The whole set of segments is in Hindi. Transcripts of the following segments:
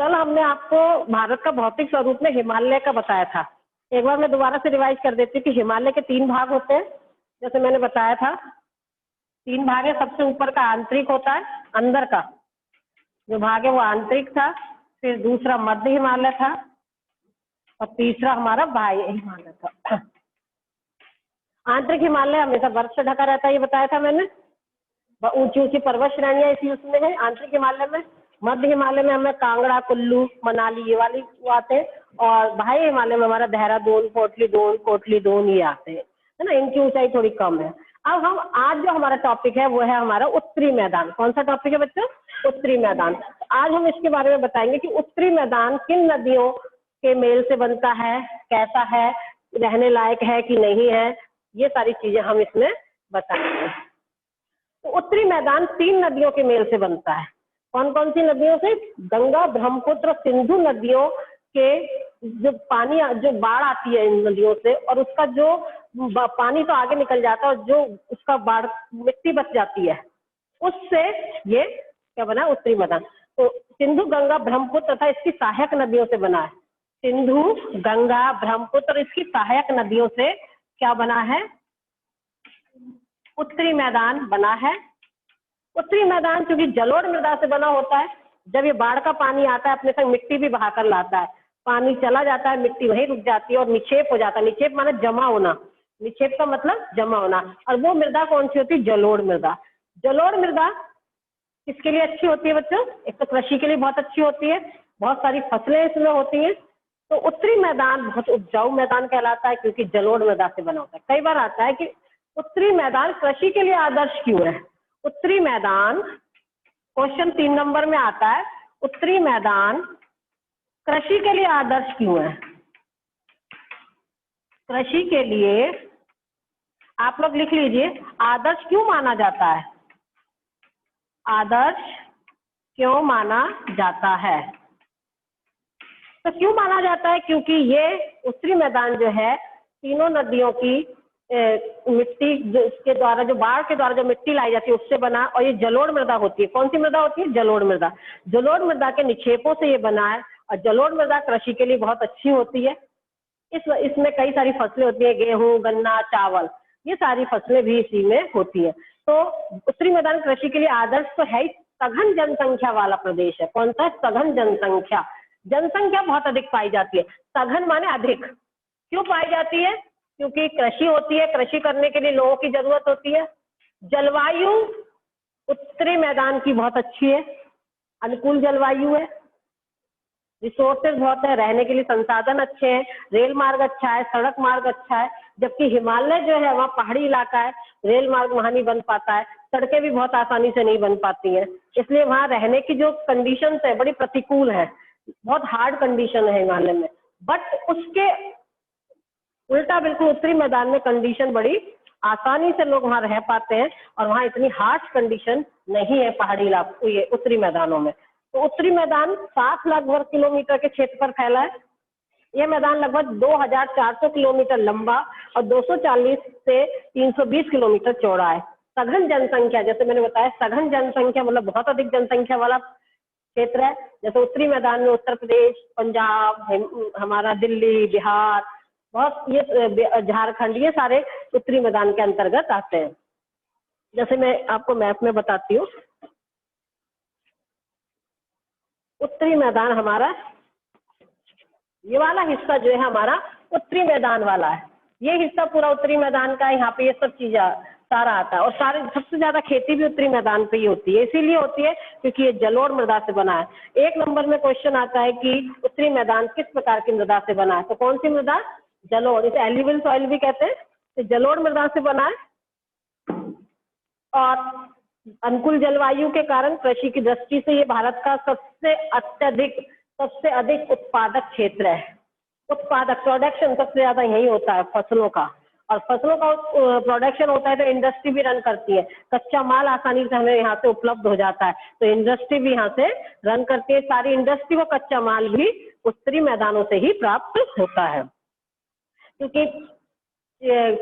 कल हमने आपको भारत का भौतिक स्वरूप में हिमालय का बताया था। एक बार मैं दोबारा से रिवाइज कर देती हूँ कि हिमालय के 3 भाग होते हैं, जैसे मैंने बताया था। 3 भाग है। सबसे ऊपर का आंतरिक होता है, अंदर का जो भाग है वो आंतरिक था, फिर दूसरा मध्य हिमालय था और तीसरा हमारा बाह्य हिमालय था। आंतरिक हिमालय हमेशा बर्फ से ढका रहता है, ये बताया था मैंने। ऊंची ऊंची पर्वत श्रेणियां इसी उसमें है आंतरिक हिमालय में। मध्य हिमालय में हमें कांगड़ा, कुल्लू, मनाली ये वाली आते हैं, और बाह्य हिमालय में हमारा देहरादून, कोटलीदून ये आते हैं, है ना। इनकी ऊंचाई थोड़ी कम है। अब हम आज जो हमारा टॉपिक है वो है हमारा उत्तरी मैदान। कौन सा टॉपिक है बच्चों? उत्तरी मैदान। आज हम इसके बारे में बताएंगे कि उत्तरी मैदान किन नदियों के मेल से बनता है, कैसा है, रहने लायक है कि नहीं है, ये सारी चीजें हम इसमें बताएंगे। तो उत्तरी मैदान 3 नदियों के मेल से बनता है। कौन कौन सी नदियों से? गंगा, ब्रह्मपुत्र, सिंधु नदियों के जो पानी, जो बाढ़ आती है इन नदियों से, और उसका जो पानी तो आगे निकल जाता है और जो उसका बाढ़ मिट्टी बच जाती है, उससे ये क्या बना? उत्तरी मैदान। तो सिंधु, गंगा, ब्रह्मपुत्र तथा इसकी सहायक नदियों से बना है। सिंधु, गंगा, ब्रह्मपुत्र इसकी सहायक नदियों से क्या बना है? उत्तरी मैदान बना है। उत्तरी मैदान क्योंकि जलोढ़ मृदा से बना होता है। जब ये बाढ़ का पानी आता है अपने संग मिट्टी भी बहाकर लाता है, पानी चला जाता है, मिट्टी वहीं रुक जाती है और निक्षेप हो जाता है। निक्षेप माने जमा होना, निक्षेप का मतलब जमा होना। और वो मृदा कौन सी होती है? जलोढ़ मृदा। जलोढ़ मृदा किसके लिए अच्छी होती है बच्चों? एक तो कृषि के लिए बहुत अच्छी होती है, बहुत सारी फसलें इसमें होती हैं। तो उत्तरी मैदान बहुत उपजाऊ मैदान कहलाता है क्योंकि जलोढ़ मृदा से बना होता है। कई बार आता है कि उत्तरी मैदान कृषि के लिए आदर्श क्यों है? उत्तरी मैदान क्वेश्चन 3 नंबर में आता है, उत्तरी मैदान कृषि के लिए आदर्श क्यों है? कृषि के लिए आप लोग लिख लीजिए, आदर्श क्यों माना जाता है? आदर्श क्यों माना जाता है? तो क्यों माना जाता है? क्योंकि ये उत्तरी मैदान जो है तीनों नदियों की मिट्टी के द्वारा, जो बाढ़ के द्वारा जो मिट्टी लाई जाती है उससे बना, और ये जलोढ़ मृदा होती है। कौन सी मृदा होती है? जलोढ़ मृदा। जलोढ़ मृदा के निक्षेपों से ये बना है, और जलोढ़ मृदा कृषि के लिए बहुत अच्छी होती है। इसमें कई सारी फसलें होती है, गेहूं, गन्ना, चावल, ये सारी फसलें भी इसी में होती है। तो उत्तरी मैदान कृषि के लिए आदर्श तो है ही। सघन जनसंख्या वाला प्रदेश है। कौन सा? सघन जनसंख्या। जनसंख्या बहुत अधिक पाई जाती है। सघन माने अधिक। क्यों पाई जाती है? क्योंकि कृषि होती है, कृषि करने के लिए लोगों की जरूरत होती है। जलवायु उत्तरी मैदान की बहुत अच्छी है, अनुकूल जलवायु है। रिसोर्सेज बहुत है, रहने के लिए संसाधन अच्छे हैं, रेल मार्ग अच्छा है, सड़क मार्ग अच्छा है। जबकि हिमालय जो है वहाँ पहाड़ी इलाका है, रेल मार्ग वहाँ नहीं बन पाता है, सड़कें भी बहुत आसानी से नहीं बन पाती हैं, इसलिए वहाँ रहने की जो कंडीशन है बड़ी प्रतिकूल है, बहुत हार्ड कंडीशन है हिमालय में। बट उसके उल्टा बिल्कुल उत्तरी मैदान में कंडीशन बड़ी आसानी से लोग वहाँ रह पाते हैं, और वहाँ इतनी हार्श कंडीशन नहीं है पहाड़ी इलाकों, ये उत्तरी मैदानों में। तो उत्तरी मैदान 7 लाख वर्ग किलोमीटर के क्षेत्र पर फैला है। यह मैदान लगभग 2400 किलोमीटर लंबा और 240 से 320 किलोमीटर चौड़ा है। सघन जनसंख्या, जैसे मैंने बताया, सघन जनसंख्या मतलब बहुत अधिक जनसंख्या वाला क्षेत्र है। जैसे उत्तरी मैदान में उत्तर प्रदेश, पंजाब, हमारा दिल्ली, बिहार, बहुत ये झारखंड, ये सारे उत्तरी मैदान के अंतर्गत आते हैं। जैसे मैं आपको मैप में बताती हूँ, उत्तरी मैदान हमारा ये वाला हिस्सा जो है हमारा उत्तरी मैदान वाला है। ये हिस्सा पूरा उत्तरी मैदान का है। यहाँ पे ये सब चीजें सारा आता है, और सारे सबसे ज्यादा खेती भी उत्तरी मैदान पे ही होती है। इसीलिए होती है क्योंकि ये जलोढ़ मृदा से बना है। 1 नंबर में क्वेश्चन आता है कि उत्तरी मैदान किस प्रकार की मृदा से बना है? तो कौन सी मृदा? जलोढ़। इसे एल्यूवियल सॉइल भी कहते हैं। तो जलोढ़ मृदा से बना है, और अनुकूल जलवायु के कारण कृषि की दृष्टि से ये भारत का सबसे अधिक उत्पादक क्षेत्र है। उत्पादक, प्रोडक्शन सबसे ज्यादा यही होता है फसलों का, और फसलों का प्रोडक्शन होता है तो इंडस्ट्री भी रन करती है। कच्चा माल आसानी से हमें यहाँ से उपलब्ध हो जाता है, तो इंडस्ट्री भी यहाँ से रन करती है। सारी इंडस्ट्री को कच्चा माल भी उत्तरी मैदानों से ही प्राप्त होता है। क्योंकि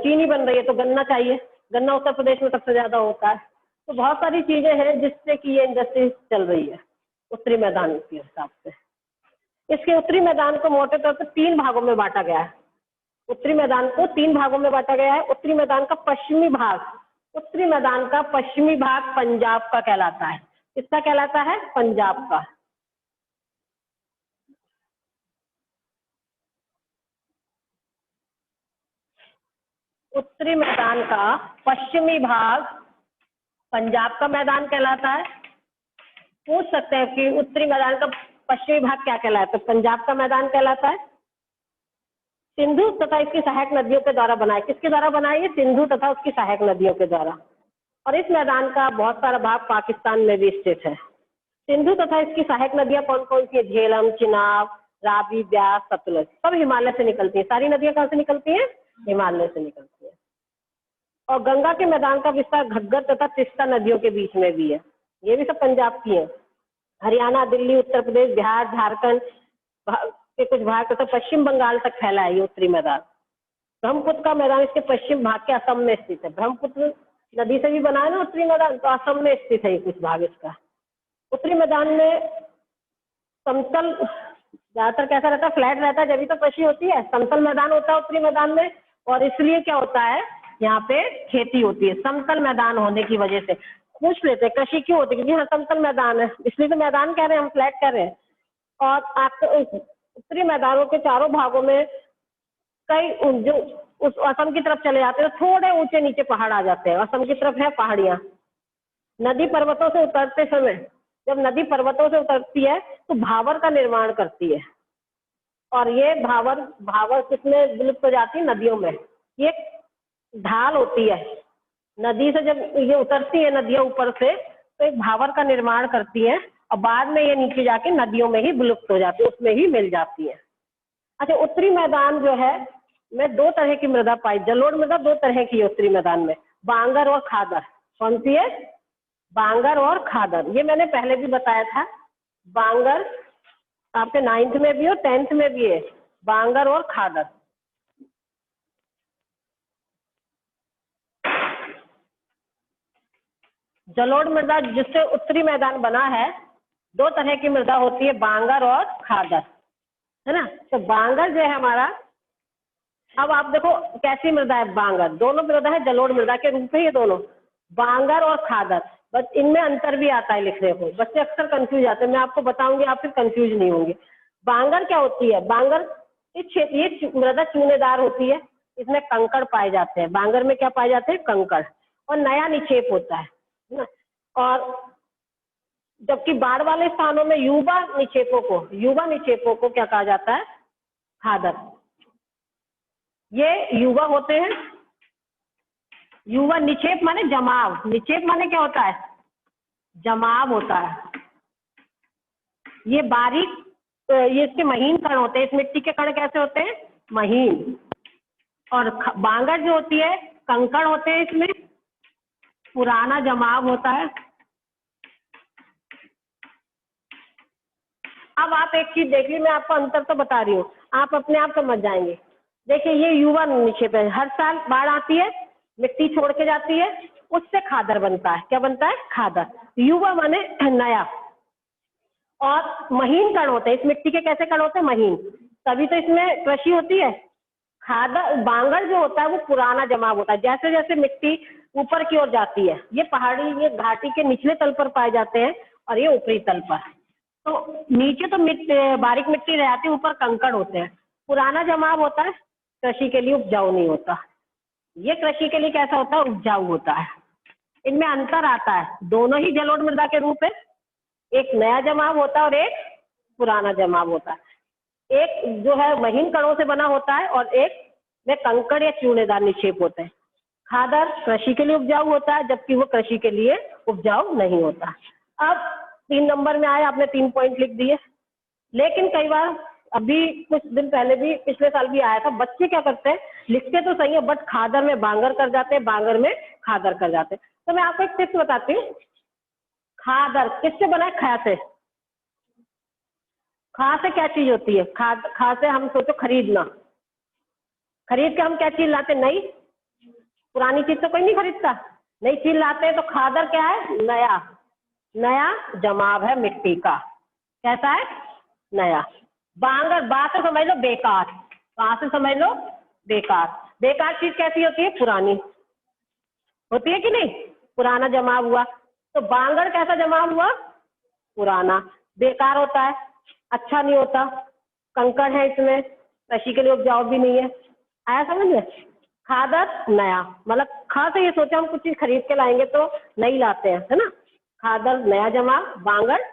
चीनी बन रही है तो गन्ना चाहिए, गन्ना उत्तर प्रदेश में सबसे ज्यादा होता है। तो बहुत सारी चीजें हैं जिससे कि ये इंडस्ट्री चल रही है उत्तरी मैदान के हिसाब से। इसके उत्तरी मैदान को मोटे तौर पर 3 भागों में बांटा गया है। उत्तरी मैदान को 3 भागों में बांटा गया है। उत्तरी मैदान का पश्चिमी भाग, उत्तरी मैदान का पश्चिमी भाग पंजाब का कहलाता है। किसका कहलाता है? पंजाब का। उत्तरी मैदान का पश्चिमी भाग पंजाब का मैदान कहलाता है। पूछ सकते हैं कि उत्तरी मैदान का पश्चिमी भाग क्या कहलाता है? पंजाब का मैदान कहलाता है। सिंधु तथा इसकी सहायक नदियों के द्वारा बनाए। किसके द्वारा बनाई? सिंधु तथा उसकी सहायक नदियों के द्वारा। और इस मैदान का बहुत सारा भाग पाकिस्तान में भी स्थित है। सिंधु तथा इसकी सहायक नदियां कौन कौन सी है? झेलम, चिनाब, रावी, ब्यास, सतलुज, सब हिमालय से निकलती है। सारी नदियां कहाँ से निकलती हैं? हिमालय से निकलती है। और गंगा के मैदान का विस्तार घग्गर तथा तिस्ता नदियों के बीच में भी है। ये भी सब पंजाब की है। हरियाणा, दिल्ली, उत्तर प्रदेश, बिहार, झारखंड के कुछ भाग तथा पश्चिम बंगाल तक फैला है ये उत्तरी मैदान। ब्रह्मपुत्र का मैदान इसके पश्चिम भाग के असम में स्थित है। ब्रह्मपुत्र नदी से भी बना है ना उत्तरी मैदान, तो असम में स्थित है ये कुछ भाग इसका। उत्तरी मैदान में समतल ज्यादातर कैसा रहता है? फ्लैट रहता है, जब भी तो कृषि होती है। समतल मैदान होता है उत्तरी मैदान में, और इसलिए क्या होता है? यहाँ पे खेती होती है। समतल मैदान होने की वजह से पूछ लेते हैं कृषि क्यों होती है? क्योंकि यहाँ समतल मैदान है, इसलिए तो मैदान कह रहे हैं हम, फ्लैट कह रहे हैं। और उत्तरी मैदानों के चारों भागों में कई जो उस असम की तरफ चले जाते हैं, थोड़े ऊंचे नीचे पहाड़ आ जाते हैं। असम की तरफ है पहाड़ियां। नदी पर्वतों से उतरते समय, जब नदी पर्वतों से उतरती है तो भावर का निर्माण करती है। और ये भावर किसमें विलुप्त हो जाती है? नदियों में। ये ढाल होती है, नदी से जब ये उतरती है नदियां ऊपर से, तो एक भावर का निर्माण करती है, और बाद में ये नीचे जाके नदियों में ही विलुप्त हो जाती है, उसमें ही मिल जाती है। अच्छा, उत्तरी मैदान जो है में 2 तरह की मृदा पाई। जलोढ़ मृदा 2 तरह की है उत्तरी मैदान में, बांगर और खादर। कौन सी है? बांगर और खादर। ये मैंने पहले भी बताया था। बांगर आपके 9th में भी और 10th में भी है, बांगर और खादर। जलोढ़ मृदा जिससे उत्तरी मैदान बना है, 2 तरह की मृदा होती है, बांगर और खादर, है ना। तो बांगर जो है हमारा, अब आप देखो कैसी मृदा है बांगर, दोनों मृदा है जलोढ़ मृदा के रूप में, ये दोनों बांगर और खादर। बस इनमें अंतर भी आता है लिखने को, बच्चे अक्सर कंफ्यूज आते हैं। मैं आपको बताऊंगी, आप फिर कंफ्यूज नहीं होंगे। बांगर क्या होती है? बांगर ये मृदा चूनेदार होती है, इसमें कंकड़ पाए जाते हैं। बांगर में क्या पाए जाते हैं? कंकड़। और नया निक्षेप होता है ना। और जबकि बाढ़ वाले स्थानों में युवा निक्षेपों को क्या कहा जाता है? खादर। ये युवा होते हैं। युवा निक्षेप माने जमाव, निक्षेप माने क्या होता है? जमाव होता है। ये बारीक, ये इसके महीन कण होते हैं। इस मिट्टी के कण कैसे होते हैं? महीन। और बांगर जो होती है, कंकड़ होते हैं, इसमें पुराना जमाव होता है। अब आप एक चीज देखिए, मैं आपको अंतर तो बता रही हूँ, आप अपने आप समझ जाएंगे। देखिए ये युवा निक्षेप है, हर साल बाढ़ आती है, मिट्टी छोड़ के जाती है, उससे खादर बनता है। क्या बनता है? खादर। युवा माने नया। और महीन कण होते हैं, इस मिट्टी के कैसे कण होते हैं? महीन, तभी तो इसमें कृषि होती है। खादर, बांगर जो होता है वो पुराना जमाव होता है। जैसे जैसे मिट्टी ऊपर की ओर जाती है, ये पहाड़ी, ये घाटी के निचले तल पर पाए जाते हैं, और ये ऊपरी तल पर। तो नीचे तो बारीक मिट्टी रह जाती है, ऊपर कंकड़ होते हैं। पुराना जमाव होता है, कृषि के लिए उपजाऊ नहीं होता। ये कृषि के लिए कैसा होता है? उपजाऊ होता है। इनमें अंतर आता है, दोनों ही जलोढ़ मृदा के रूप है। एक नया जमाव होता है और एक पुराना जमाव होता है। एक जो है महीन कणों से बना होता है, और एक में कंकड़ या चूनेदार निक्षेप होते हैं। खादर कृषि के लिए उपजाऊ होता है, जबकि वो कृषि के लिए उपजाऊ नहीं होता। अब 3 नंबर में आए, आपने 3 पॉइंट लिख दिए। लेकिन कई बार, अभी कुछ दिन पहले भी, पिछले साल भी आया था, बच्चे क्या करते हैं, लिखते तो सही है बट खादर में बांगर कर जाते हैं, बांगर में खादर कर जाते हैं। तो मैं आपको एक टिप्स बताती हूँ। खादर किससे बना है? खा से। खा से क्या चीज होती है? खा से हम सोचो खरीदना, खरीद के हम क्या चीज लाते? नई। पुरानी चीज तो कोई नहीं खरीदता, नई चीज लाते हैं। तो खादर क्या है? नया, नया जमाव है मिट्टी का। कैसा है? नया। बांगर, बा से समझ लो बेकार, बा से समझ लो बेकार। बेकार चीज कैसी होती है? पुरानी होती है कि नहीं? पुराना जमाव हुआ, तो बांगर कैसा जमाव हुआ? पुराना। बेकार होता है, अच्छा नहीं होता, कंकड़ है इसमें, कृषि के लिए उपजाऊ भी नहीं है। आया समझ में? खादर नया, मतलब खा से ये सोचा हम कुछ चीज खरीद के लाएंगे तो नई लाते हैं, है ना। खादर नया जमा, बांगर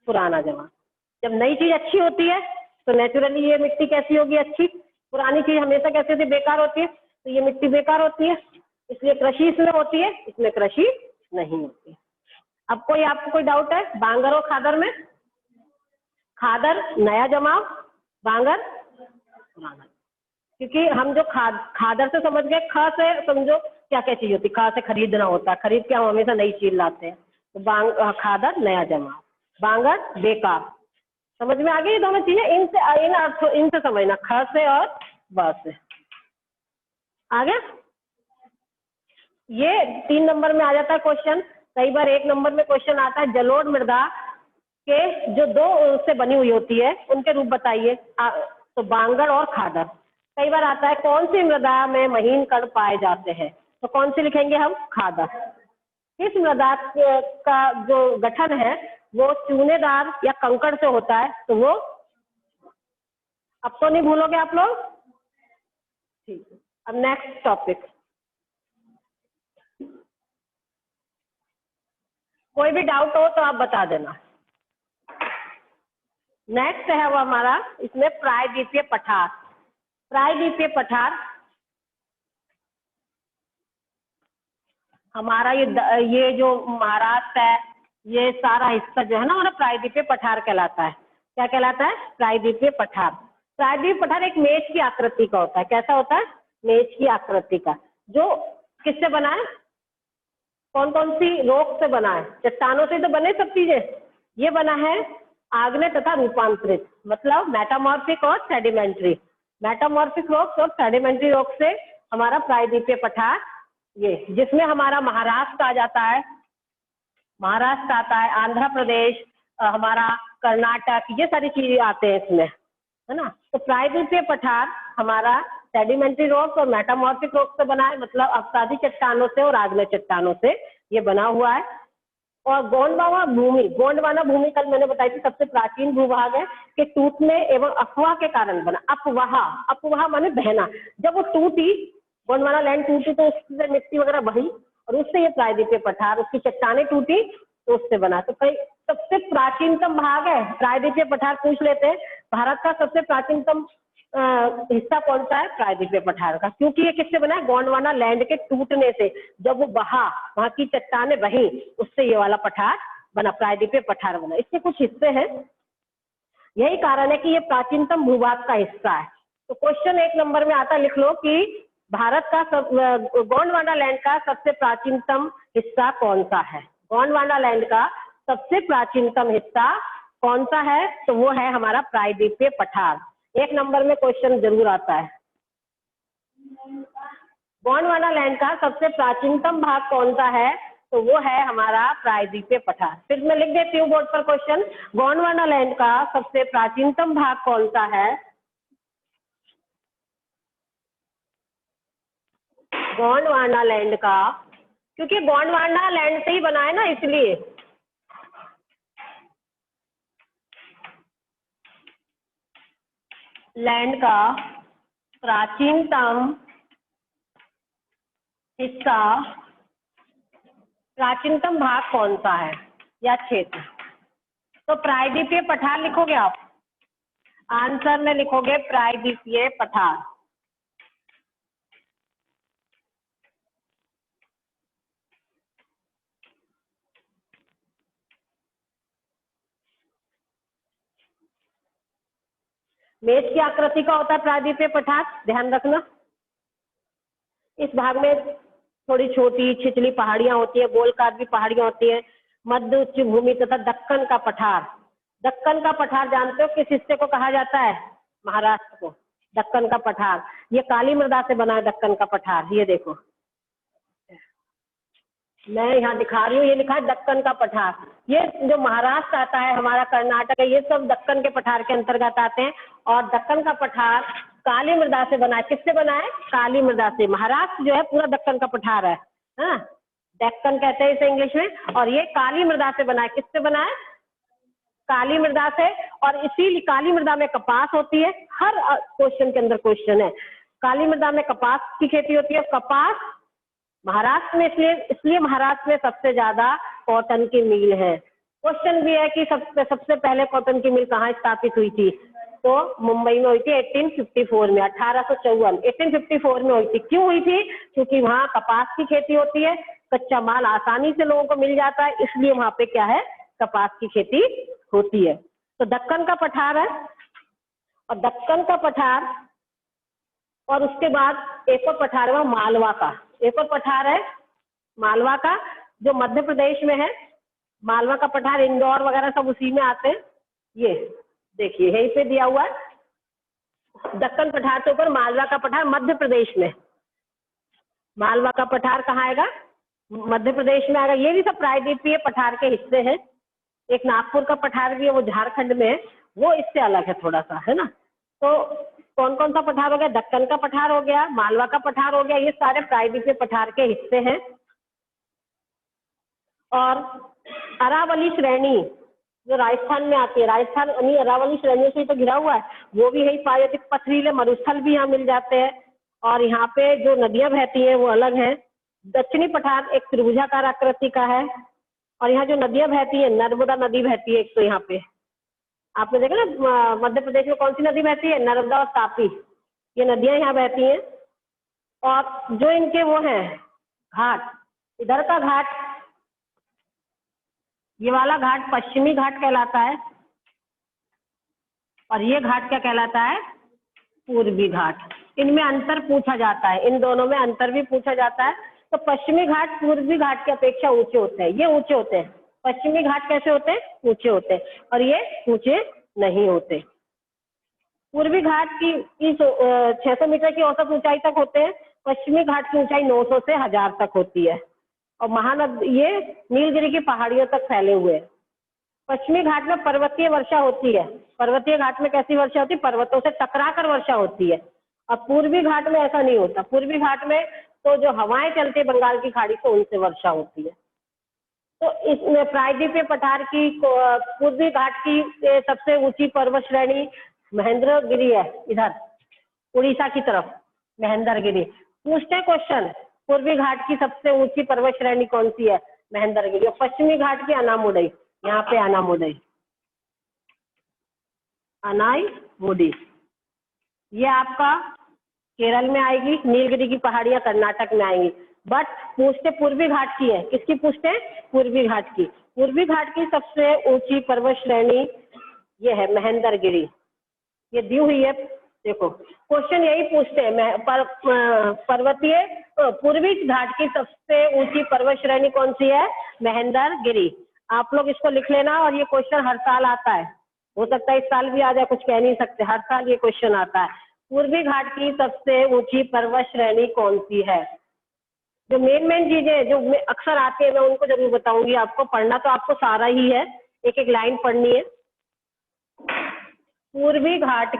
पुराना जमा। जब नई चीज अच्छी होती है तो नेचुरली ये मिट्टी कैसी होगी? अच्छी। पुरानी चीज हमेशा कैसी होती है? बेकार होती है, तो ये मिट्टी बेकार होती है, इसलिए कृषि इसमें होती है, इसमें कृषि नहीं होती। अब कोई आपको कोई डाउट है बांगर और खादर में? खादर नया जमाव, बांगर पुराना। क्योंकि हम जो खादर से समझ गए, ख से समझो क्या क्या चीज होती है। ख से खरीदना होता है, खरीद के हम हमेशा नई चीज लाते हैं, तो खादर नया जमा, बांगर बेकार। समझ में आ गई ये दोनों चीजें? इनसे समझना, ख से और ब से। आ गया? ये 3 नंबर में आ जाता है क्वेश्चन। कई बार 1 नंबर में क्वेश्चन आता है, जलोढ़ मृदा के जो 2 से बनी हुई होती है उनके रूप बताइए, तो बांगर और खादर। कई बार आता है कौन सी मृदा में महीन कण पाए जाते हैं, तो कौन सी लिखेंगे हम? खादर। किस मृदा का जो गठन है वो चूनेदार या कंकड़ से होता है, तो वो, अब तो नहीं भूलोगे आप लोग? ठीक है, अब नेक्स्ट टॉपिक। कोई भी डाउट हो तो आप बता देना। नेक्स्ट है वो हमारा, इसमें प्रायद्वीपीय पठार। प्रायद्वीपीय पठार हमारा ये जो महाराष्ट्र है, ये सारा हिस्सा जो है ना हमारा प्रायद्वीपीय पठार कहलाता है। क्या कहलाता है? प्रायद्वीपीय पठार। प्रायद्वीपीय पठार एक मेज की आकृति का होता है। कैसा होता है? मेज की आकृति का। जो किससे बना है? कौन कौन सी रॉक से बना है? चट्टानों से तो बने सब चीजें। ये बना है आग्नेय तथा रूपांतरित, मतलब मेटामॉर्फिक और सेडिमेंट्री। मेटामॉर्फिक रॉक्स और सेडिमेंट्री रॉक से हमारा प्रायद्वीपीय पठार, ये जिसमें हमारा महाराष्ट्र आ जाता है, महाराष्ट्र आता है, आंध्र प्रदेश, हमारा कर्नाटक, ये सारी चीजें आते हैं इसमें, है ना। तो प्रायद्वीपीय पठार हमारा सेडिमेंट्री रॉक्स और मेटामॉर्फिक रॉक्स से बना है, मतलब अपसादी चट्टानों से और आग्नेय चट्टानों से ये बना हुआ है। और गोंडवाना भूमि, गोंडवाना भूमि कल मैंने बताई थी सबसे प्राचीन भूभाग है कि टूटने एवं अफवाह के कारण बना। अफवाह, अफवाह माने बहना। जब वो टूटी, गोंडवाना लैंड टूटी तो उससे मिट्टी वगैरह बही और उससे ये प्रायद्वीपीय पठार, उसकी चट्टानें टूटी तो उससे बना। तो कई सबसे प्राचीनतम भाग है प्रायद्वीपीय पठार। पूछ लेते हैं भारत का सबसे प्राचीनतम हिस्सा कौन सा है? प्रायद्वीपीय पठार का। क्योंकि ये किससे बना है? गोंडवाना लैंड के टूटने से, जब वो बहा, वहां की चट्टानें बही, उससे ये वाला पठार बना, प्रायद्वीपीय पठार बना। इसके कुछ हिस्से हैं, यही कारण है कि ये प्राचीनतम भूभाग का हिस्सा है। तो क्वेश्चन 1 नंबर में आता, लिख लो कि भारत का गोंडवाना लैंड का सबसे प्राचीनतम हिस्सा कौन सा है? गोंडवाना लैंड का सबसे प्राचीनतम हिस्सा कौन सा है? तो वो है हमारा प्रायद्वीपीय पठार। 1 नंबर में क्वेश्चन जरूर आता है। गोंडवाना लैंड का सबसे प्राचीनतम भाग कौन सा है? तो वो है हमारा प्रायद्वीपीय पठार। फिर मैं लिख देती हूँ बोर्ड पर क्वेश्चन, गोंडवाना लैंड का सबसे प्राचीनतम भाग कौन सा है? गोंडवाना लैंड का, क्योंकि गोंडवाना लैंड से ही बना है ना, इसलिए लैंड का प्राचीनतम हिस्सा, प्राचीनतम भाग कौन सा है या क्षेत्र? तो प्रायद्वीपीय पठार लिखोगे आप, आंसर में लिखोगे प्रायद्वीपीय पठार। मेज की आकृति का होता है प्रायद्वीपीय पठार, ध्यान रखना। इस भाग में थोड़ी छोटी छिछली पहाड़ियां होती है, गोलकार भी पहाड़ियां होती है, मध्य उच्च भूमि तथा दक्कन का पठार। दक्कन का पठार जानते हो किस हिस्से को कहा जाता है? महाराष्ट्र को। दक्कन का पठार, ये काली मृदा से बना है दक्कन का पठार, ये देखो। मैं यहाँ दिखा रही हूँ, ये लिखा है दक्कन का पठार। ये जो महाराष्ट्र आता है, हमारा कर्नाटक है, ये सब दक्कन के पठार के अंतर्गत आते हैं। और दक्कन का पठार काली मृदा से बना है। किससे बना है? काली मृदा से। महाराष्ट्र जो है पूरा दक्कन का पठार है, हाँ, डेक्कन कहते हैं इसे इंग्लिश में। और ये काली मृदा से बना है। किससे बना है? काली मृदा से। और इसीलिए काली मृदा में कपास होती है। हर क्वेश्चन के अंदर क्वेश्चन है, काली मृदा में कपास की खेती होती है। कपास महाराष्ट्र में इसलिए महाराष्ट्र में सबसे ज्यादा कॉटन की मिल है। क्वेश्चन भी है कि सबसे पहले कॉटन की मिल कहाँ स्थापित हुई थी? तो मुंबई में हुई थी 1854 में, 1854 में हुई थी। क्यों हुई थी? क्योंकि वहाँ कपास की खेती होती है, कच्चा माल आसानी से लोगों को मिल जाता है, इसलिए वहाँ पे क्या है? कपास की खेती होती है। तो दक्कन का पठार है। और दक्कन का पठार, और उसके बाद एक और पठार है मालवा का। एक और पठार है मालवा का, जो मध्य प्रदेश में है। मालवा का पठार, इंदौर वगैरह सब उसी में आते हैं। ये देखिए यहीं पे दिया हुआ है, दक्कन पठार के ऊपर मालवा का पठार, मध्य प्रदेश में। मालवा का पठार कहाँ आएगा? मध्य प्रदेश में आएगा। ये भी सब प्रायद्वीपीय पठार के हिस्से हैं। एक नागपुर का पठार भी है, वो झारखंड में है, वो इससे अलग है थोड़ा सा, है ना। तो कौन कौन सा पठार हो गया? दक्कन का पठार हो गया, मालवा का पठार हो गया, ये सारे प्रायद्वीपीय पठार के हिस्से हैं। और अरावली श्रेणी जो राजस्थान में आती है, राजस्थान यानी अरावली श्रेणियों से तो घिरा हुआ है, वो भी यही पाए जाते। पथरीले मरुस्थल भी यहाँ मिल जाते हैं। और यहाँ पे जो नदियां बहती हैं वो अलग हैं। दक्षिणी पठार एक त्रिभुजाकार आकृति का है। और यहाँ जो नदियां बहती है, नर्मदा नदी बहती है एक, तो यहाँ पे आपने देखा ना मध्य प्रदेश में कौन सी नदी बहती है? नर्मदा और तापी, ये नदियां यहाँ बहती हैं। और जो इनके वो है घाट, इधर का घाट, ये वाला घाट पश्चिमी घाट कहलाता है। और ये घाट क्या कहलाता है? पूर्वी घाट। इनमें अंतर पूछा जाता है, इन दोनों में अंतर भी पूछा जाता है। तो पश्चिमी घाट पूर्वी घाट की अपेक्षा ऊंचे होते हैं, ये ऊंचे होते हैं। पश्चिमी घाट कैसे होते हैं? ऊंचे होते हैं। और ये ऊंचे नहीं होते। पूर्वी घाट की 600 मीटर की औसत ऊंचाई तक होते हैं। पश्चिमी घाट की ऊंचाई 900 से 1000 तक होती है। और महानद ये नीलगिरी की पहाड़ियों तक फैले हुए हैं। पश्चिमी घाट में पर्वतीय वर्षा होती है। पर्वतीय घाट में कैसी वर्षा होती है? पर्वतों से टकराकर वर्षा होती है। और पूर्वी घाट में ऐसा नहीं होता। पूर्वी घाट में तो जो हवाएं चलती है बंगाल की खाड़ी से, उनसे वर्षा होती है। तो इसमें प्रायद्वीपीय पठार की पूर्वी घाट की सबसे ऊंची पर्वत श्रेणी महेंद्रगिरी है, इधर उड़ीसा की तरफ महेंद्रगिरी। पूछते हैं क्वेश्चन, पूर्वी घाट की सबसे ऊंची पर्वत श्रेणी कौन सी है? महेंद्रगिरी। और पश्चिमी घाट की अनामुडई, यहाँ पे अनामुडई, अनाईमुडी, ये आपका केरल में आएगी। नीलगिरी की पहाड़ियां कर्नाटक में आएंगी। बट पूछते पूर्वी घाट की है। किसकी पूछते हैं? पूर्वी घाट की। पूर्वी घाट की सबसे ऊंची पर्वत श्रेणी ये है महेंद्रगिरी, ये दी हुई है। देखो क्वेश्चन यही पूछते हैं, पर्वतीय पूर्वी घाट की सबसे ऊंची पर्वत श्रेणी कौन सी है? महेंद्रगिरी। आप लोग इसको लिख लेना। और ये क्वेश्चन हर साल आता है, हो सकता है इस साल भी आ जाए, कुछ कह नहीं सकते, हर साल ये क्वेश्चन आता है। पूर्वी घाट की सबसे ऊंची पर्वत श्रेणी कौन सी है? जो मेन चीजें जो अक्सर आती है, मैं उनको जरूर बताऊंगी आपको। पढ़ना तो आपको सारा ही है, एक एक लाइन पढ़नी है। पूर्वी घाट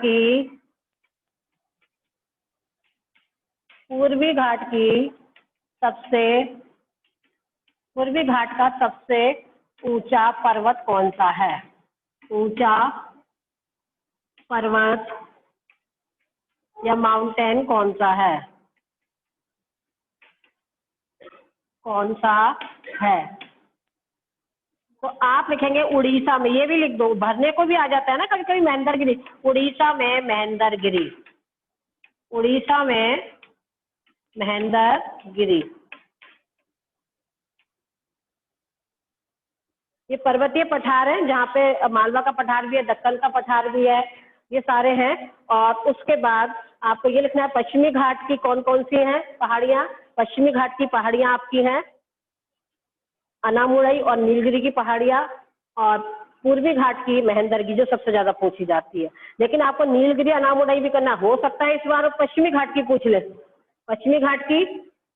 का सबसे ऊंचा पर्वत कौन सा है? ऊंचा पर्वत या माउंटेन कौन सा है? कौन सा है? तो आप लिखेंगे उड़ीसा में। ये भी लिख दो, भरने को भी आ जाता है ना कभी कभी। महेंद्रगिरी, उड़ीसा में महेंद्रगिरी, उड़ीसा में महेंद्रगिरी। ये पर्वतीय पठार है, जहाँ पे मालवा का पठार भी है, दक्कन का पठार भी है, ये सारे हैं। और उसके बाद आपको ये लिखना है पश्चिमी घाट की कौन कौन सी हैं पहाड़ियाँ। पश्चिमी घाट की पहाड़ियाँ आपकी हैं अनामुड़ई और नीलगिरी की पहाड़ियाँ। और पूर्वी घाट की महेंद्रगिरी जो सबसे ज्यादा पूछी जाती है। लेकिन आपको नीलगिरी अनामुड़ई भी करना हो सकता है इस बार पश्चिमी घाट की पूछ ले। पश्चिमी घाट की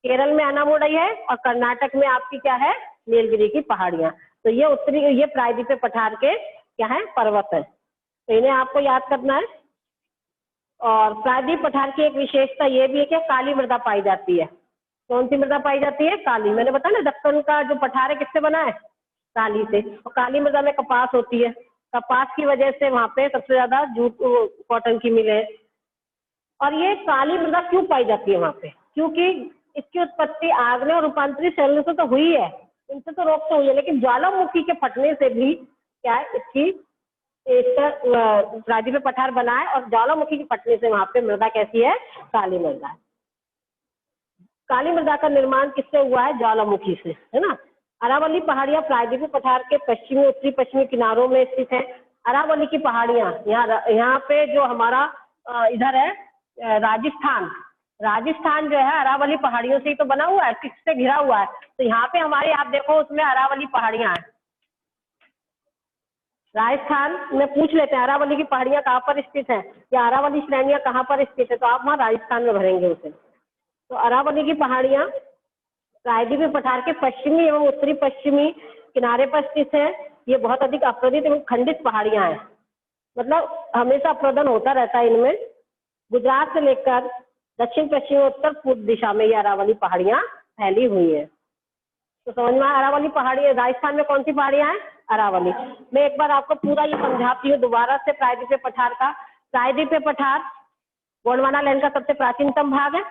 केरल में अनामुडई है और कर्नाटक में आपकी क्या है, नीलगिरी की पहाड़ियां। तो ये उत्तरी, ये प्रायद्वीपीय पठार के क्या है, पर्वत है, तो इन्हें आपको याद करना है। और प्रायद्वीप पठार की एक विशेषता ये भी है कि काली मृदा पाई जाती है। कौन सी मृदा पाई जाती है, काली। मैंने बताया ना दक्कन का जो पठार है किससे बना है, काली से। और काली मृदा में कपास होती है, कपास की वजह से वहां पे सबसे ज्यादा जूट कॉटन की मिल है। और ये काली मृदा क्यों पाई जाती है वहां पे, क्योंकि इसकी उत्पत्ति आग्नेय और रूपांतरित शैलों से तो हुई है, इनसे तो रोक तो हुई है, लेकिन ज्वालामुखी के फटने से भी क्या है, इसकी प्रायद्वीपीय पठार बना है। और ज्वालामुखी के फटने से वहां पे मृदा कैसी है, काली मृदा है। काली मृदा का निर्माण किससे हुआ है, ज्वालामुखी से, है ना। अरावली पहाड़ियां प्रायद्वीपीय पठार के पश्चिमी उत्तरी पश्चिमी किनारों में स्थित है। अरावली की पहाड़ियां यहाँ पे जो हमारा इधर है राजस्थान, राजस्थान जो है अरावली पहाड़ियों से ही तो बना हुआ है, किससे घिरा हुआ है। तो यहाँ पे हमारे, आप देखो उसमें अरावली पहाड़ियां हैं। राजस्थान में पूछ लेते हैं अरावली की पहाड़ियां कहाँ पर स्थित है, या अरावली श्रेणियां कहाँ पर स्थित है, तो आप वहाँ राजस्थान में भरेंगे उसे। तो अरावली की पहाड़ियां प्रायद्वीपीय पठार के पश्चिमी एवं उत्तरी पश्चिमी किनारे पर स्थित है। ये बहुत अधिक अप्रदित एवं खंडित पहाड़ियां हैं, मतलब हमेशा अप्रदन होता रहता है इनमें। गुजरात से लेकर दक्षिण पश्चिम उत्तर पूर्व दिशा में ये अरावली पहाड़ियां फैली हुई है। तो समझ में आया, अरावली पहाड़ी, राजस्थान में कौन सी पहाड़ियां हैं, अरावली। मैं एक बार आपको पूरा ये समझाती हूँ दोबारा से प्रायद्वीपीय पठार का। प्रायद्वीपीय पठार गोंडवाना लैंड का सबसे प्राचीनतम भाग है।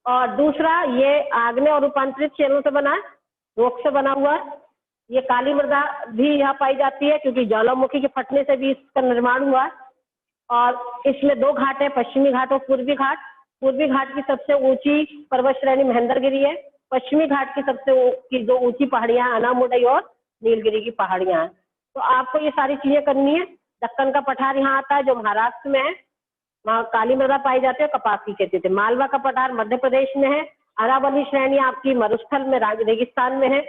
और दूसरा, ये आग्नेय और रूपांतरित शैलों से बना है, रोक से बना हुआ है। ये काली मृदा भी यहाँ पाई जाती है क्योंकि ज्वालामुखी के फटने से भी इसका निर्माण हुआ है। और इसमें दो घाट है, पश्चिमी घाट और पूर्वी घाट। पूर्वी घाट की सबसे ऊंची पर्वत श्रेणी महेंद्रगिरी है। पश्चिमी घाट की की दो ऊंची पहाड़ियां अनामुडई और नीलगिरी की पहाड़ियां हैं। तो आपको ये सारी चीजें करनी है। दक्कन का पठार यहाँ आता है जो महाराष्ट्र में है, वहाँ काली मृदा पाई जाती है, कपास की खेती थी। मालवा का पठार मध्य प्रदेश में है। अरावली श्रेणी आपकी मरुस्थल में रेगिस्तान में है।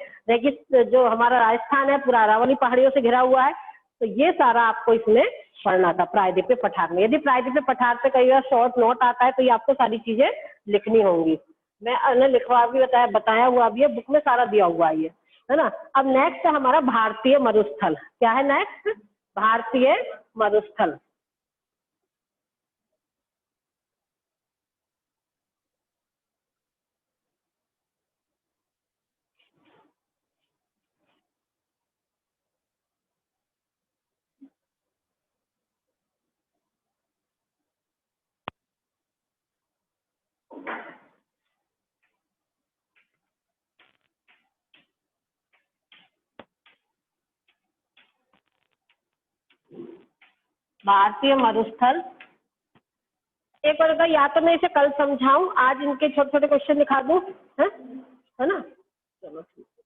जो हमारा राजस्थान है पूरा अरावली पहाड़ियों से घिरा हुआ है। तो ये सारा आपको इसमें पढ़ना था प्रायद्वीपीय पठार में। यदि प्रायद्वीपीय पठार पे कई बार शॉर्ट नोट आता है तो ये आपको सारी चीजें लिखनी होंगी। मैं लिखवा भी बताया हुआ भी है, बुक में सारा दिया हुआ है ना। अब नेक्स्ट है हमारा भारतीय मरुस्थल। क्या है नेक्स्ट, भारतीय मरुस्थल। भारतीय मरुस्थल एक बार का, या तो मैं इसे कल समझाऊं, आज इनके छोटे छोटे क्वेश्चन दिखा दूं, है ना। चलो ठीक है।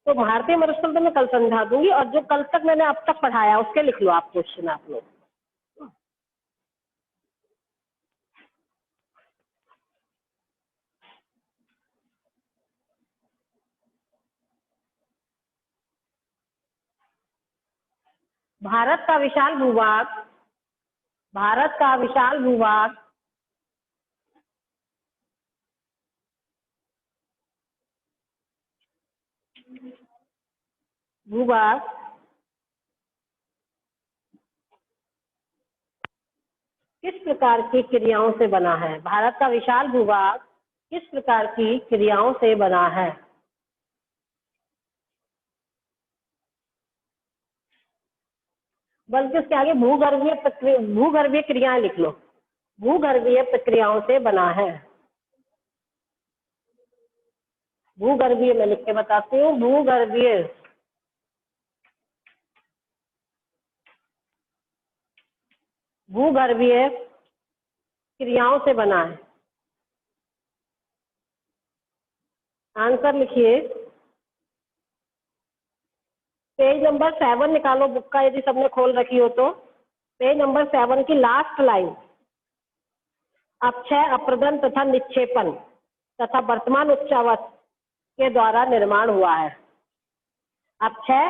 तो भारतीय मरुस्थल तो मैं कल समझा दूंगी, और जो कल तक मैंने अब तक पढ़ाया उसके लिख लो आप क्वेश्चन आप लोग। भारत का विशाल भूभाग, भारत का विशाल भूभाग भूभाग किस प्रकार की क्रियाओं से बना है। भारत का विशाल भूभाग किस प्रकार की क्रियाओं से बना है। बल्कि उसके आगे भूगर्भीय क्रियाएं लिख लो। भूगर्भीय प्रक्रियाओं से बना है। भूगर्भीय मैं लिख के बताती हूँ, भूगर्भीय भूगर्भीय क्रियाओं से बना है। आंसर लिखिए, पेज नंबर 7 निकालो बुक का, यदि सबने खोल रखी हो तो। पेज नंबर 7 की लास्ट लाइन, अपक्षय, अप्रदन तथा निक्षेपण तथा वर्तमान उच्चावच के द्वारा निर्माण हुआ है। अपक्षय,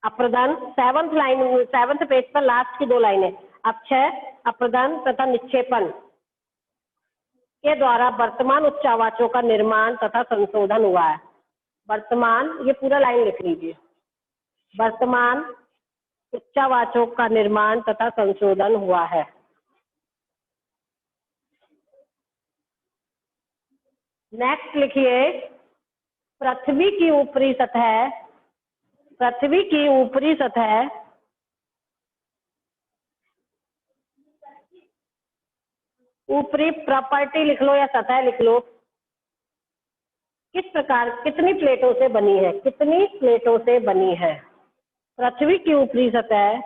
अप्रदन, 7th लाइन, 7th पेज पर लास्ट की 2 लाइनें, अपक्षय, अप्रदन तथा निक्षेपण के द्वारा वर्तमान उच्चावाचों का निर्माण तथा संशोधन हुआ है। वर्तमान, ये पूरा लाइन लिख लीजिए। वर्तमान उच्चावाचों का निर्माण तथा संशोधन हुआ है। नेक्स्ट लिखिए, पृथ्वी की ऊपरी सतह, पृथ्वी की ऊपरी सतह ऊपरी प्रॉपर्टी लिख लो या सतह लिख लो, किस प्रकार, कितनी प्लेटों से बनी है, कितनी प्लेटों से बनी है। पृथ्वी की ऊपरी सतह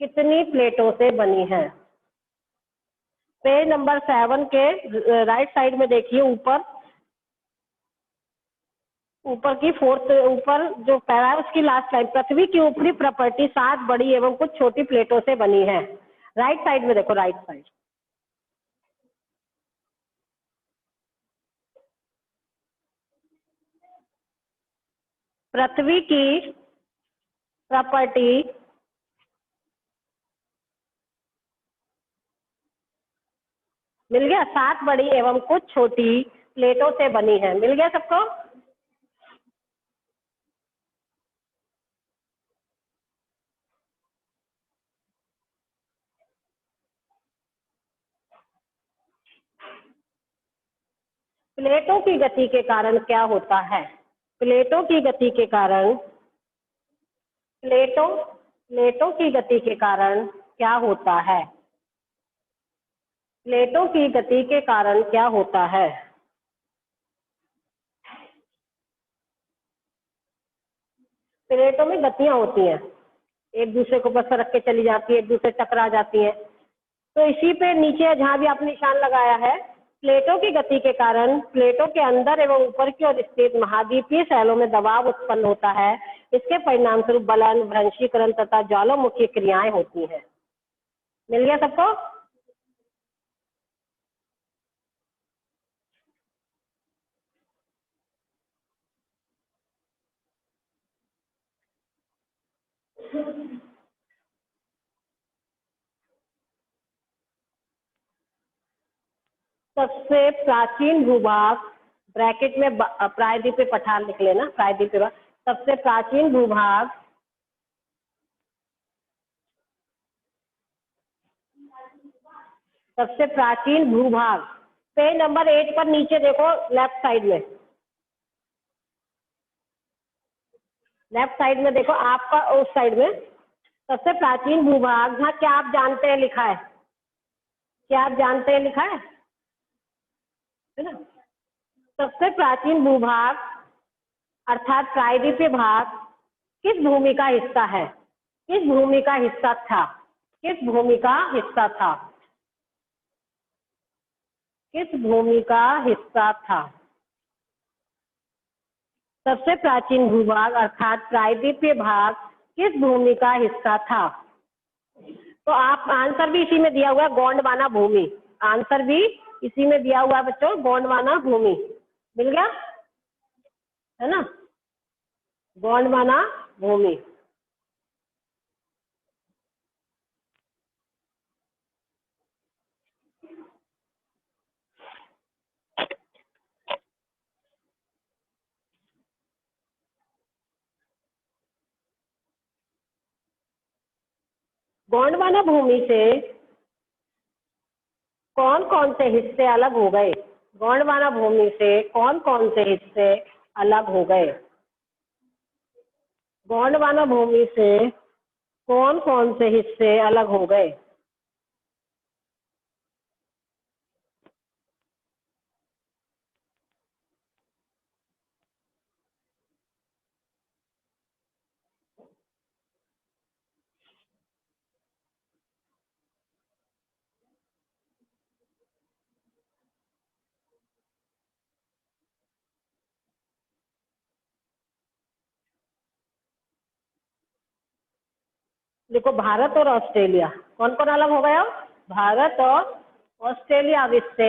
कितनी प्लेटों से बनी है। पेज नंबर 7 के राइट साइड में देखिए, ऊपर ऊपर की फोर्थ, ऊपर जो पैरा है उसकी लास्ट लाइन, पृथ्वी की ऊपरी प्रॉपर्टी 7 बड़ी एवं कुछ छोटी प्लेटों से बनी है। राइट साइड में देखो, राइट साइड। पृथ्वी की प्रॉपर्टी मिल गया, 7 बड़ी एवं कुछ छोटी प्लेटों से बनी है। मिल गया सबको। प्लेटों की गति के कारण क्या होता है। प्लेटों की गति के कारण, प्लेटों की गति के कारण क्या होता है। प्लेटों की गति के कारण क्या होता है। प्लेटों में गतियां होती हैं, एक दूसरे को बस रख के चली जाती है, एक दूसरे टकरा जाती है। तो इसी पे नीचे जहां भी आपने निशान लगाया है, प्लेटों की गति के कारण प्लेटों के अंदर एवं ऊपर की ओर स्थित महाद्वीपीय शैलों में दबाव उत्पन्न होता है। इसके परिणाम स्वरूप बलन, भ्रंशीकरण तथा ज्वालामुखी क्रियाएं होती हैं। मिल गया सबको। सबसे प्राचीन भूभाग, ब्रैकेट में प्रायद्वीपीय पठार लिख लेना, प्रायद्वीपीय। सबसे प्राचीन भूभाग, सबसे प्राचीन भूभाग, पेज नंबर 8 पर नीचे देखो, लेफ्ट साइड में, लेफ्ट साइड में देखो आपका, उस साइड में सबसे प्राचीन भूभाग, हाँ क्या आप जानते हैं लिखा है, क्या आप जानते हैं लिखा है ना। सबसे प्राचीन भूभाग अर्थात प्रायद्वीपीय भाग किस भूमि का हिस्सा है, किस भूमि का हिस्सा था, किस भूमि का हिस्सा था, किस भूमि का हिस्सा था। सबसे प्राचीन भूभाग अर्थात प्रायद्वीपीय भाग किस भूमि का हिस्सा था। तो आप आंसर भी इसी में दिया हुआ है, गोंडवाना भूमि। आंसर भी इसी में दिया हुआ है बच्चों, गोंडवाना भूमि। मिल गया है ना, गोंडवाना भूमि। गोंडवाना भूमि से कौन कौन से हिस्से अलग हो गए। गोंडवाना भूमि से कौन कौन से हिस्से अलग हो गए। गोंडवाना भूमि से कौन कौन से हिस्से अलग हो गए। देखो, भारत और ऑस्ट्रेलिया कौन कौन अलग हो गया। भारत और ऑस्ट्रेलिया अब इससे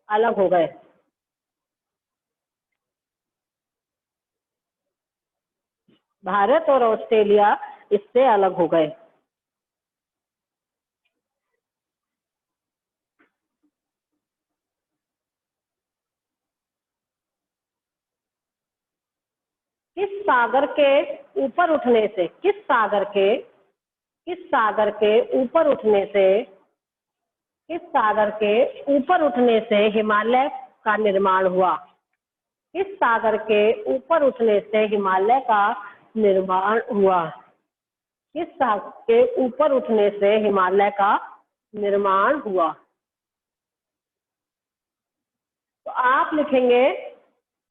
अलग हो गए। भारत और ऑस्ट्रेलिया इससे अलग हो गए। किस सागर के ऊपर उठने से, किस सागर के ऊपर उठने से, किस सागर के ऊपर उठने से हिमालय का निर्माण हुआ? किस सागर के ऊपर उठने से हिमालय का निर्माण हुआ? किस सागर के ऊपर उठने से हिमालय का निर्माण हुआ? तो आप लिखेंगे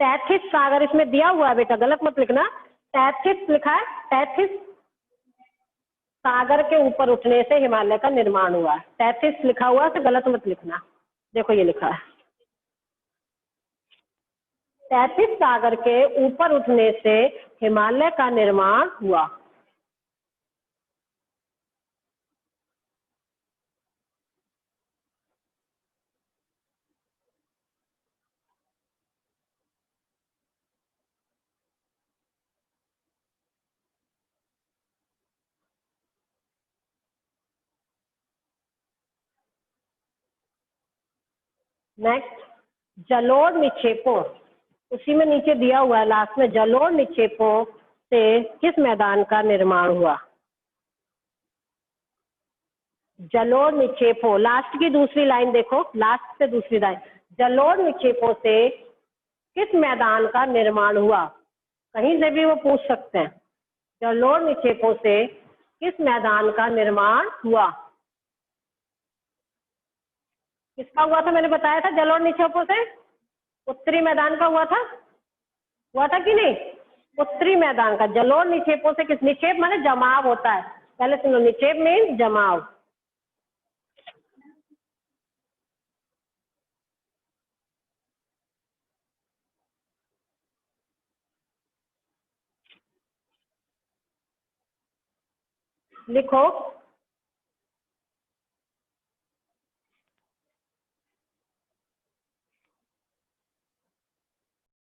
तैथिस सागर, इसमें दिया हुआ है बेटा, गलत मत लिखना। तैथिस लिखा है, तैथिस सागर के ऊपर उठने से हिमालय का निर्माण हुआ। तैथिस लिखा हुआ है तो गलत मत लिखना। देखो ये लिखा है, तैथिस सागर के ऊपर उठने से हिमालय का निर्माण हुआ। नेक्स्ट, जलोढ़ निक्षेपों, उसी में नीचे दिया हुआ है लास्ट में, जलोढ़ निक्षेपों से किस मैदान का निर्माण हुआ? जलोढ़ निक्षेपों, लास्ट की दूसरी लाइन देखो, लास्ट से दूसरी लाइन, जलोढ़ निक्षेपों से किस मैदान का निर्माण हुआ? कहीं से भी वो पूछ सकते हैं। जलोढ़ निक्षेपों से किस मैदान का निर्माण हुआ? किसका हुआ था? मैंने बताया था जलोढ़ निक्षेपों से उत्तरी मैदान का हुआ था कि नहीं? उत्तरी मैदान का। जलोढ़ निक्षेपों से किस, निक्षेप माने जमाव होता है, पहले सुनो, निक्षेप मीन जमाव। लिखो